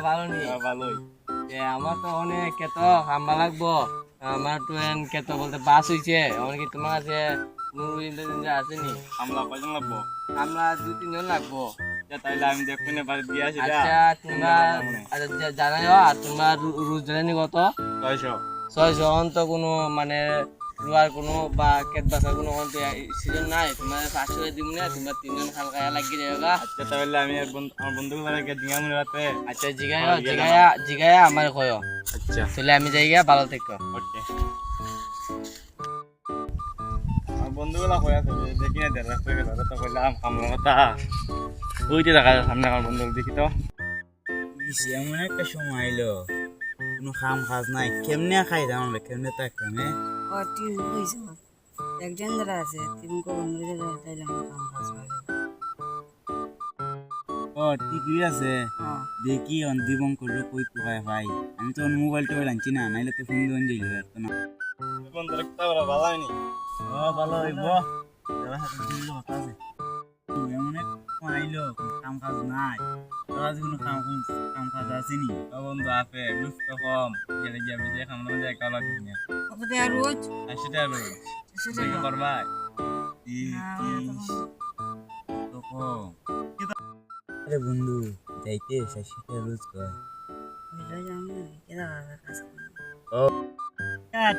ভালো নি? ভালোই। আমার তো অনেক কেত খাম্বা লাগবো। আমার তো কেত বলতে বাস হইছে। আমার কি তোমার কাছে আছে নি? আমরা কয়জন লাগবো? আমরা 2-3 জন লাগবো। তাইলে আমি দেখুন বাড়ি দিয়ে আসি। আচ্ছা তোমরা জানাই আর তোমরা রোজ জানি কত? 600। 600 অন্ত কোনো মানে রুয়ার কোনো বা কেত বাসার কোনো সিজন নাই। তোমার 500 দিব না, তোমরা 3 জন হালকা লাগিয়ে যাবে। আচ্ছা তাহলে আমি আমার বন্ধুগুলোকে জিজ্ঞা মনে রাখতে। আচ্ছা জিগায়া আমার কয়। আচ্ছা তাহলে আমি যাই গিয়া, ভালো থেকো। ওকে। আমার বন্ধুগুলা হয়ে আছে দেখি না দেড় রাস্তা গেল তো কইলাম আমরা কথা ওইতে দেখা যায় সামনে আমার বন্ধু দেখি তো এমন একটা সময় এলো কোনো খাম খাজ নাই কেমনে খাই দাম আমরা কেমনে থাকতাম তুই বুঝছ একজন যারা আছে তুমি বন্ধু যারা তাইলে আমার কাম কাজ পাবে ঠিকই আছে দেখি দিবং করলে কই পায় ভাই আমি তো মোবাইল টোবাইল আনছি না নাইলে তো ফোন দিন যাইল তো না বন্ধু রাখতে ভালো হয়নি। ভালো হইব যারা হাতে দিল কথা আছে এমন এক আইলো কাম কাজ নাই তোরা কোনো কাম কাজ আসেনি বন্ধু আপে বুঝতে কম গেলে যাবে যে খামলা যায় কালা দিন কত দেয়া রোজ সেটা রোজ সেটা করবা আরে বন্ধু যাইতে সেটা রোজ কর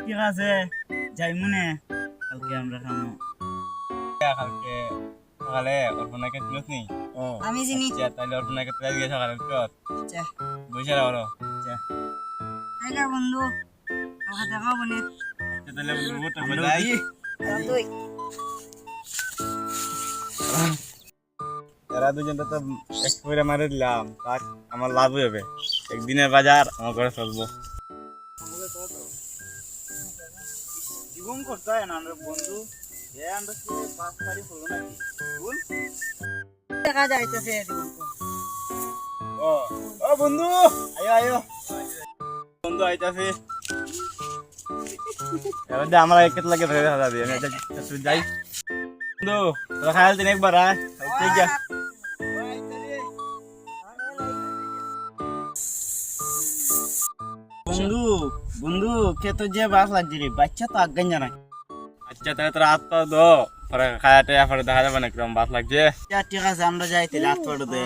ঠিক আছে যাই মনে কালকে আমরা খামো কালকে সকালে অর্পণাকে চিনিস নি? আমি চিনি তাহলে অর্পণাকে তুই গিয়ে সকালে চল আচ্ছা বসে রাখো। আইগা বন্ধু আমার দেখা বনে তাহলে বন্ধু যাই তুই এরা দুজনটা তো এক করে মারে দিলাম তাক আমার লাভ হবে একদিনের বাজার আমার ঘরে চলবো জীবন করতে হয় না আমরা বন্ধু আমরা পাঁচ তারিখ হলো নাকি ভুল দেখা যাইতেছে ও ও বন্ধু আয়ো আয়ো বন্ধু আইতাছে এবার আমার একেত লাগে ধরে দেখা যাবে আমি তুই যাই বন্ধু তোরা খাইল দিন একবার আয় ঠিক আছে বন্ধু বন্ধু কে তো যে বাস লাগছে রে বাচ্চা তো আজ্ঞান জানা আচ্ছা তাহলে তোরা হাত পা দো পরে খায়াতে পরে দেখা যাবে না কিরকম বাস লাগছে ঠিক আছে আমরা যাই তাহলে হাত পাড়ো দে